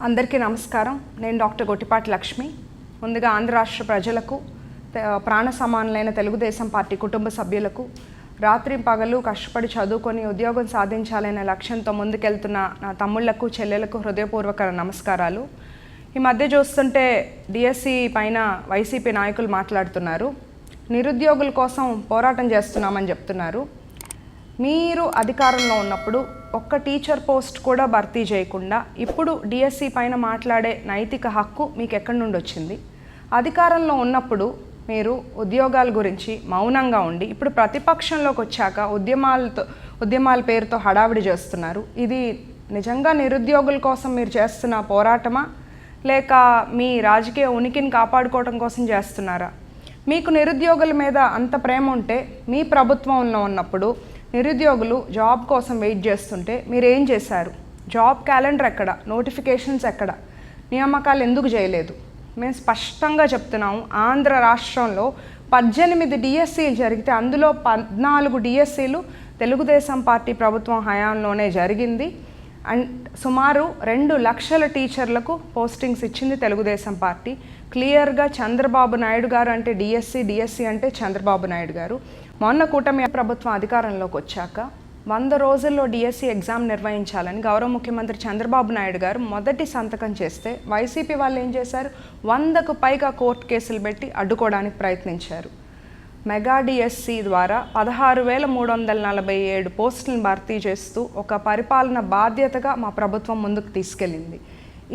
అందరికీ నమస్కారం. నేను డాక్టర్ గొట్టిపాటి లక్ష్మి. ముందుగా ఆంధ్ర రాష్ట్ర ప్రజలకు, ప్రాణ సమానులైన తెలుగుదేశం పార్టీ కుటుంబ సభ్యులకు, రాత్రి పగలు కష్టపడి చదువుకొని ఉద్యోగం సాధించాలనే లక్ష్యంతో ముందుకెళ్తున్న నా తమ్ముళ్లకు, చెల్లెలకు హృదయపూర్వక నమస్కారాలు. ఈ మధ్య చూస్తుంటే డిఎస్సి పైన వైసీపీ నాయకులు మాట్లాడుతున్నారు. నిరుద్యోగుల కోసం పోరాటం చేస్తున్నామని చెప్తున్నారు. మీరు అధికారంలో ఉన్నప్పుడు ఒక్క టీచర్ పోస్ట్ కూడా భర్తీ చేయకుండా ఇప్పుడు డిఎస్సి పైన మాట్లాడే నైతిక హక్కు మీకు ఎక్కడి నుండి వచ్చింది? అధికారంలో ఉన్నప్పుడు మీరు ఉద్యోగాల గురించి మౌనంగా ఉండి ఇప్పుడు ప్రతిపక్షంలోకి వచ్చాక ఉద్యమాల పేరుతో హడావిడి చేస్తున్నారు. ఇది నిజంగా నిరుద్యోగుల కోసం మీరు చేస్తున్న పోరాటమా, లేక మీ రాజకీయ ఉనికిని కాపాడుకోవడం కోసం చేస్తున్నారా? మీకు నిరుద్యోగుల మీద అంత ప్రేమ ఉంటే మీ ప్రభుత్వంలో ఉన్నప్పుడు నిరుద్యోగులు జాబ్ కోసం వెయిట్ చేస్తుంటే మీరు ఏం చేశారు? జాబ్ క్యాలెండర్ ఎక్కడ? నోటిఫికేషన్స్ ఎక్కడ? నియామకాలు ఎందుకు చేయలేదు? మేము స్పష్టంగా చెప్తున్నాము, ఆంధ్ర రాష్ట్రంలో 18 డిఎస్సీలు జరిగితే అందులో 14 డిఎస్సీలు తెలుగుదేశం పార్టీ ప్రభుత్వం హయాంలోనే జరిగింది. అండ్ సుమారు 2 లక్షల టీచర్లకు పోస్టింగ్స్ ఇచ్చింది తెలుగుదేశం పార్టీ. క్లియర్గా చంద్రబాబు నాయుడు గారు అంటే డిఎస్సి అంటే చంద్రబాబు నాయుడు గారు. మొన్న కూటమి ప్రభుత్వం అధికారంలోకి వచ్చాక 100 రోజుల్లో డిఎస్సి ఎగ్జామ్ నిర్వహించాలని గౌరవ ముఖ్యమంత్రి చంద్రబాబు నాయుడు గారు మొదటి సంతకం చేస్తే వైసీపీ వాళ్ళు ఏం చేశారు? 100కు పైగా కోర్టు కేసులు పెట్టి అడ్డుకోవడానికి ప్రయత్నించారు. మెగా డిఎస్సి ద్వారా 16,347 పోస్టులను భర్తీ చేస్తూ ఒక పరిపాలన బాధ్యతగా మా ప్రభుత్వం ముందుకు తీసుకెళ్ళింది.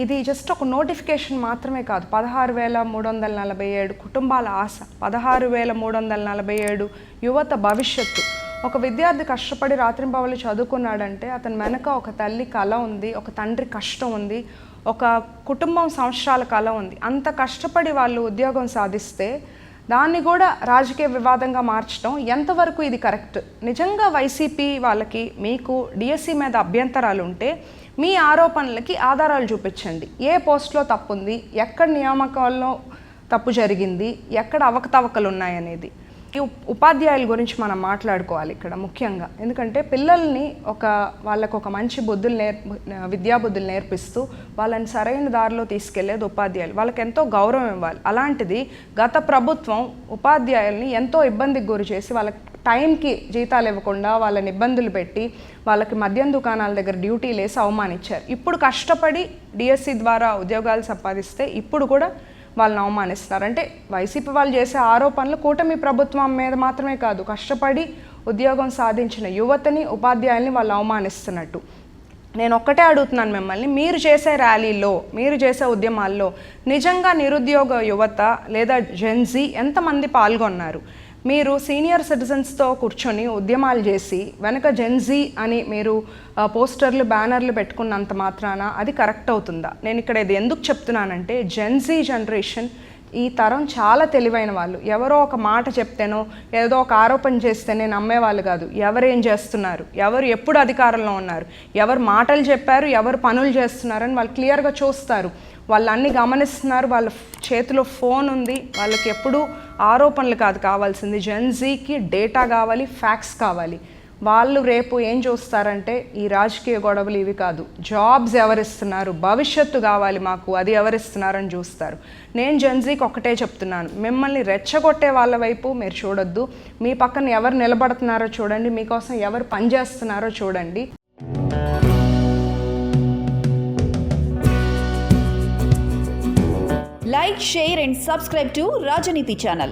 ఇది జస్ట్ ఒక నోటిఫికేషన్ మాత్రమే కాదు. 16,347 కుటుంబాల ఆశ, 16,347 యువత భవిష్యత్తు. ఒక విద్యార్థి కష్టపడి రాత్రింబవళ్ళు చదువుకున్నాడంటే అతని వెనక ఒక తల్లి కళ ఉంది, ఒక తండ్రి కష్టం ఉంది, ఒక కుటుంబం సంవత్సరాల కళ ఉంది. అంత కష్టపడి వాళ్ళు ఉద్యోగం సాధిస్తే దాన్ని కూడా రాజకీయ వివాదంగా మార్చడం ఎంతవరకు ఇది కరెక్ట్? నిజంగా వైసీపీ వాళ్ళకి మీకు డిఎస్సి మీద అభ్యంతరాలు ఉంటే మీ ఆరోపణలకి ఆధారాలు చూపించండి. ఏ పోస్ట్లో తప్పు ఉంది, ఎక్కడ నియామకాల్లో తప్పు జరిగింది, ఎక్కడ అవకతవకలు ఉన్నాయనేది. ఈ ఉపాధ్యాయుల గురించి మనం మాట్లాడుకోవాలి ఇక్కడ ముఖ్యంగా. ఎందుకంటే పిల్లల్ని వాళ్ళకు ఒక మంచి విద్యాబుద్ధులు నేర్పిస్తూ వాళ్ళని సరైన దారిలో తీసుకెళ్లేది ఉపాధ్యాయులు. వాళ్ళకి ఎంతో గౌరవం ఇవ్వాలి. అలాంటిది గత ప్రభుత్వం ఉపాధ్యాయుల్ని ఎంతో ఇబ్బందికి గురి చేసి వాళ్ళకి టైంకి జీతాలు ఇవ్వకుండా వాళ్ళని ఇబ్బందులు పెట్టి వాళ్ళకి మద్యం దుకాణాల దగ్గర డ్యూటీలు వేసి అవమానించారు. ఇప్పుడు కష్టపడి డిఎస్సి ద్వారా ఉద్యోగాలు సంపాదిస్తే ఇప్పుడు కూడా వాళ్ళని అవమానిస్తున్నారు. అంటే వైసీపీ వాళ్ళు చేసే ఆరోపణలు కూటమి ప్రభుత్వం మీద మాత్రమే కాదు, కష్టపడి ఉద్యోగం సాధించిన యువతని, ఉపాధ్యాయుల్ని వాళ్ళు అవమానిస్తున్నట్టు. నేను ఒక్కటే అడుగుతున్నాను మిమ్మల్ని, మీరు చేసే ర్యాలీల్లో, మీరు చేసే ఉద్యమాల్లో నిజంగా నిరుద్యోగ యువత లేదా జెన్జీ ఎంతమంది పాల్గొన్నారు? మీరు సీనియర్ సిటిజన్స్తో కూర్చొని ఉద్యమాలు చేసి వెనక జెన్జీ అని మీరు పోస్టర్లు, బ్యానర్లు పెట్టుకున్నంత మాత్రాన అది కరెక్ట్ అవుతుందా? నేను ఇక్కడ ఇది ఎందుకు చెప్తున్నానంటే జెన్జీ జనరేషన్ ఈ తరం చాలా తెలివైన వాళ్ళు. ఎవరో ఒక మాట చెప్తేనో ఏదో ఒక ఆరోపణ చేస్తేనే నమ్మేవాళ్ళు కాదు. ఎవరేం చేస్తున్నారు, ఎవరు ఎప్పుడు అధికారంలో ఉన్నారు, ఎవరు మాటలు చెప్పారు, ఎవరు పనులు చేస్తున్నారని వాళ్ళు క్లియర్గా చూస్తారు. వాళ్ళు అన్నీ గమనిస్తున్నారు. వాళ్ళ చేతిలో ఫోన్ ఉంది. వాళ్ళకి ఎప్పుడూ ఆరోపణలు కాదు కావాల్సింది, జెన్జీకి డేటా కావాలి, ఫ్యాక్ట్స్ కావాలి. వాళ్ళు రేపు ఏం చూస్తారంటే ఈ రాజకీయ గొడవలు ఇవి కాదు, జాబ్స్ ఎవరిస్తున్నారు, భవిష్యత్తు కావాలి మాకు, అది ఎవరిస్తున్నారని చూస్తారు. నేను జెన్జీకి ఒకటే చెప్తున్నాను, మిమ్మల్ని రెచ్చగొట్టే వాళ్ళ వైపు మీరు చూడొద్దు. మీ పక్కన ఎవరు నిలబడుతున్నారో చూడండి, మీకోసం ఎవరు పనిచేస్తున్నారో చూడండి. Like, share and subscribe to Rajaniti channel.